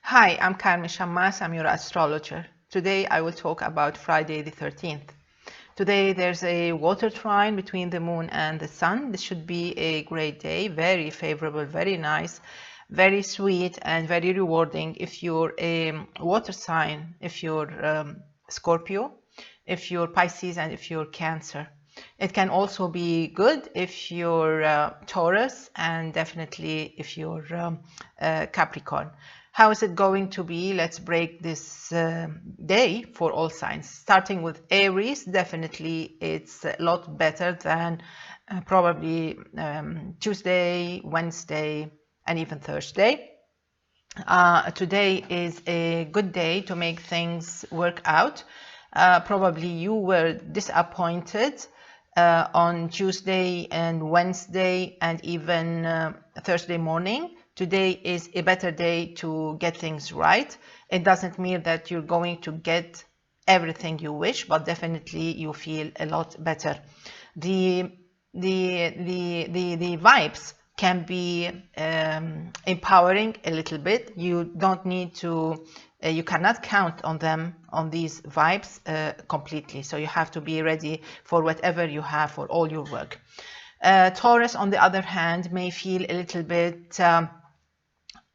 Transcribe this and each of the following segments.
Hi, I'm Carmen Chammas. I'm your astrologer. Today I will talk about Friday the 13th. Today there's a water trine between the moon and the sun. This should be a great day, very favorable, very nice, very sweet and very rewarding if you're a water sign, if you're Scorpio, if you're Pisces and if you're Cancer. It can also be good if you're Taurus and definitely if you're Capricorn. How is it going to be? Let's break this day for all signs. Starting with Aries, definitely it's a lot better than probably Tuesday, Wednesday, and even Thursday. Today is a good day to make things work out. Probably you were disappointed on Tuesday and Wednesday and even Thursday morning. Today is a better day to get things right. It doesn't mean that you're going to get everything you wish, but definitely you feel a lot better. The vibes can be empowering a little bit. You don't need to, you cannot count on them, on these vibes completely. So you have to be ready for whatever you have for all your work. Taurus, on the other hand, may feel a little bit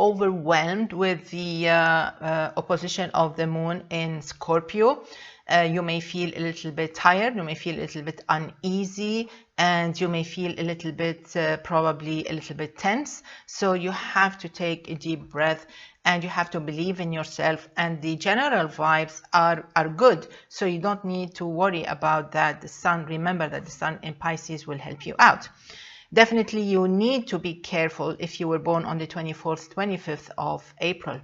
overwhelmed with the opposition of the moon in Scorpio. You may feel a little bit tired, you may feel a little bit uneasy, and you may feel a little bit, probably a little bit tense. So you have to take a deep breath and you have to believe in yourself, and the general vibes are good. So you don't need to worry about that. The sun, remember that the sun in Pisces will help you out. Definitely you need to be careful if you were born on the 24th, 25th of April.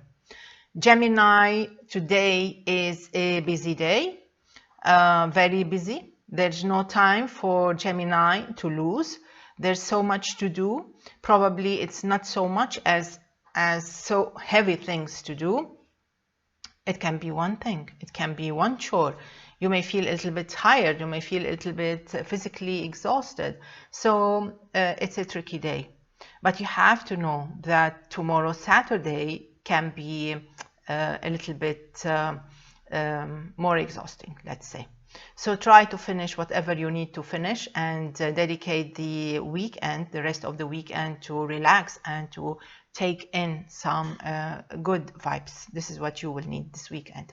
Gemini, today is a busy day, very busy. There's no time for Gemini to lose. There's so much to do. Probably it's not so much as so heavy things to do. It can be one thing. It can be one chore. You may feel a little bit tired. You may feel a little bit physically exhausted. So it's a tricky day. But you have to know that tomorrow, Saturday, can be a little bit more exhausting, let's say. So try to finish whatever you need to finish and dedicate the weekend, the rest of the weekend, to relax and to take in some good vibes. This is what you will need this weekend.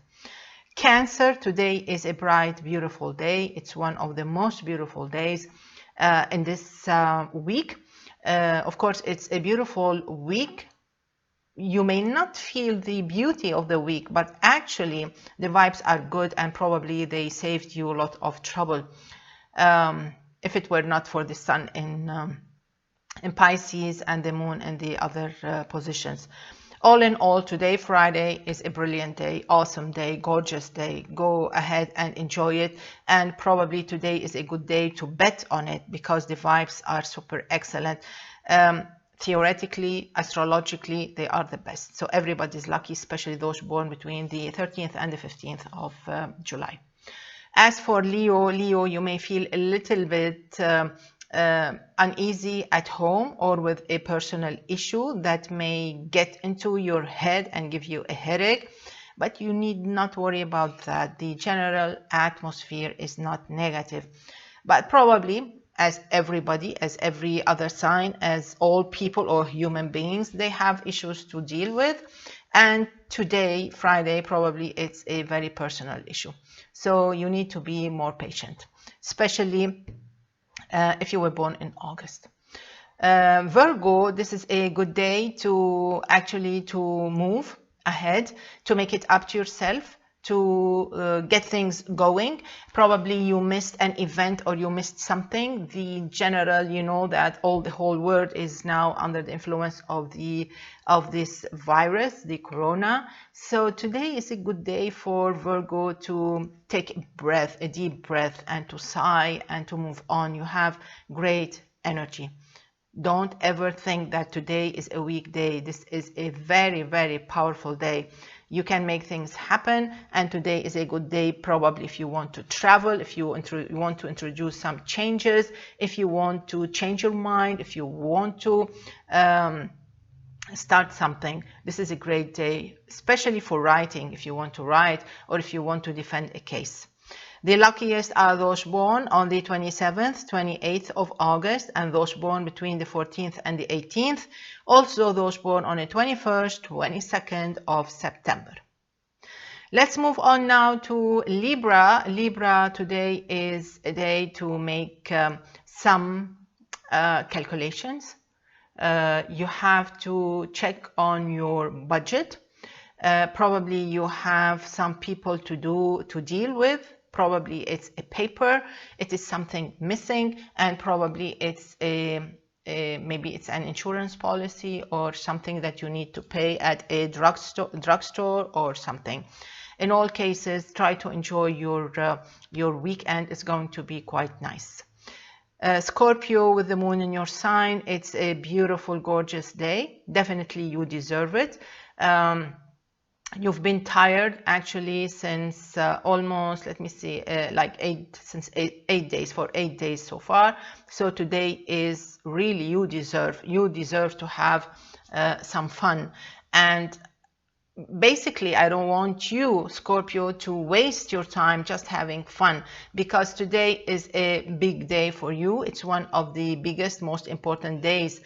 Cancer, today is a bright, beautiful day. It's one of the most beautiful days in this week. Of course, it's a beautiful week. You may not feel the beauty of the week, but actually the vibes are good and probably they saved you a lot of trouble if it were not for the sun in Pisces and the moon in the other positions. All in all, today, Friday, is a brilliant day, awesome day, gorgeous day. Go ahead and enjoy it. And probably today is a good day to bet on it because the vibes are super excellent. Theoretically, astrologically, they are the best. So everybody's lucky, especially those born between the 13th and the 15th of July. As for Leo, you may feel a little bit uneasy at home or with a personal issue that may get into your head and give you a headache, but you need not worry about that. The general atmosphere is not negative, but probably as everybody, as every other sign, as all people or human beings, they have issues to deal with. And today, Friday, probably it's a very personal issue. So you need to be more patient, especially if you were born in August. Virgo, this is a good day to actually to move ahead, to make it up to yourself, to get things going. Probably you missed an event or you missed something. The general, you know that the whole world is now under the influence of this virus, the corona. So today is a good day for Virgo to take a breath, a deep breath, and to sigh and to move on. You have great energy. Don't ever think that today is a weak day. This is a very, very powerful day. You can make things happen, and today is a good day probably if you want to travel, if you want to introduce some changes, if you want to change your mind, if you want to start something. This is a great day, especially for writing, if you want to write or if you want to defend a case. The luckiest are those born on the 27th, 28th of August, and those born between the 14th and the 18th. Also those born on the 21st, 22nd of September. Let's move on now to Libra. Libra, today is a day to make some calculations. You have to check on your budget. Probably you have some people to deal with. Probably it's a paper, it is something missing, and probably it's maybe it's an insurance policy or something that you need to pay at a drugstore or something. In all cases, try to enjoy your weekend. It's going to be quite nice. Scorpio, with the moon in your sign, it's a beautiful, gorgeous day. Definitely you deserve it. You've been tired actually since almost, let me see, like 8 days, for 8 days so far. So today is really, you deserve to have some fun. And basically, I don't want you, Scorpio, to waste your time just having fun, because today is a big day for you. It's one of the biggest, most important days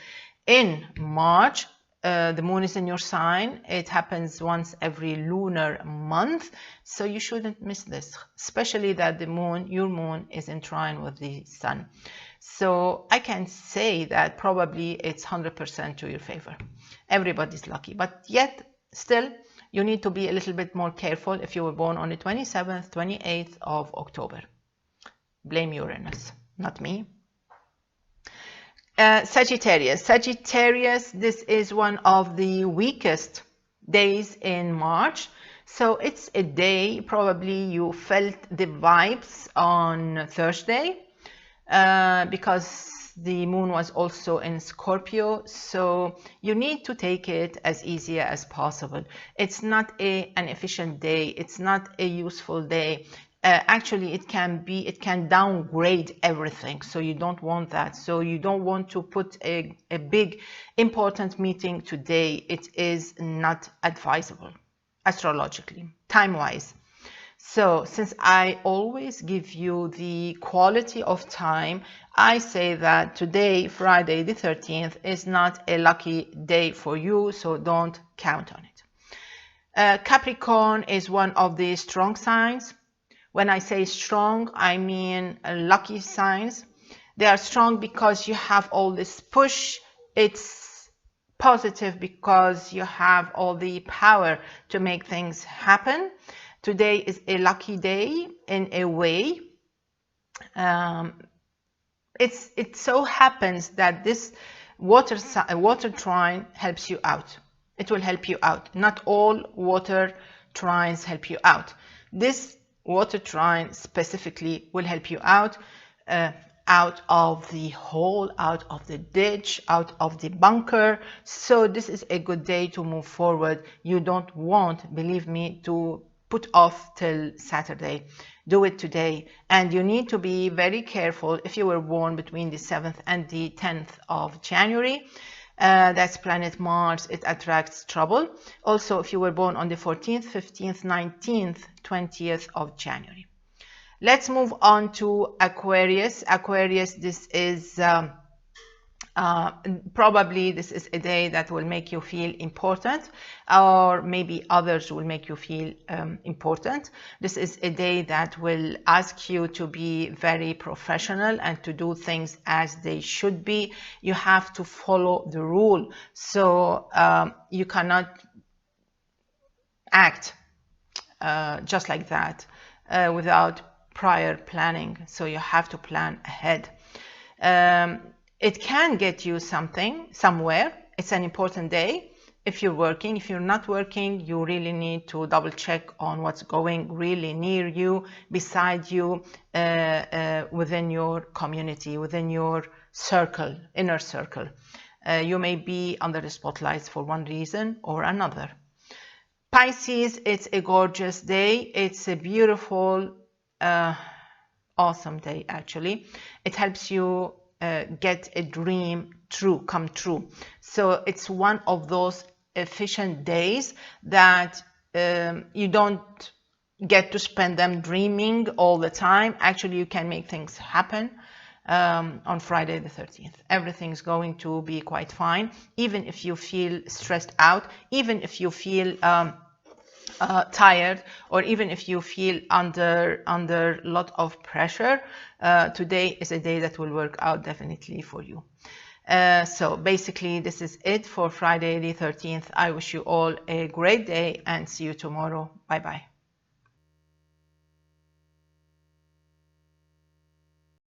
in March. The moon is in your sign. It happens once every lunar month, so you shouldn't miss this, especially that the moon, your moon, is in trine with the sun. So I can say that probably it's 100% to your favor. Everybody's lucky, but yet still you need to be a little bit more careful if you were born on the 27th, 28th of October. Blame Uranus, not me. Sagittarius, this is one of the weakest days in March. So it's a day, probably you felt the vibes on Thursday because the moon was also in Scorpio. So you need to take it as easy as possible. It's not an efficient day. It's not a useful day. Actually, it can downgrade everything. So you don't want that. So you don't want to put a big important meeting today. It is not advisable astrologically, time-wise. So since I always give you the quality of time, I say that today, Friday the 13th, is not a lucky day for you. So don't count on it. Capricorn is one of the strong signs. When I say strong, I mean lucky signs. They are strong because you have all this push. It's positive because you have all the power to make things happen. Today is a lucky day in a way. It so happens that this water trine helps you out. It will help you out. Not all water trines help you out. This water trine specifically will help you out, out of the hole, out of the ditch, out of the bunker. So this is a good day to move forward. You don't want, believe me, to put off till Saturday. Do it today. And you need to be very careful if you were born between the 7th and the 10th of January. That's planet Mars. It attracts trouble. Also, if you were born on the 14th, 15th, 19th, 20th of January. Let's move on to Aquarius. Aquarius, this is probably this is a day that will make you feel important, or maybe others will make you feel important. This is a day that will ask you to be very professional and to do things as they should be. You have to follow the rule. So you cannot act just like that without prior planning. So you have to plan ahead. It can get you something somewhere. It's an important day. If you're working, if you're not working, you really need to double check on what's going really near you, beside you, within your community, within your circle, inner circle. You may be under the spotlights for one reason or another. Pisces, it's a gorgeous day. It's a beautiful, awesome day, actually. It helps you get a dream come true. So it's one of those efficient days that you don't get to spend them dreaming all the time. Actually, you can make things happen on Friday the 13th. Everything's going to be quite fine, even if you feel stressed out, even if you feel tired, or even if you feel under a lot of pressure. Today is a day that will work out definitely for you. So basically, this is it for Friday the 13th. I wish you all a great day and see you tomorrow. Bye bye.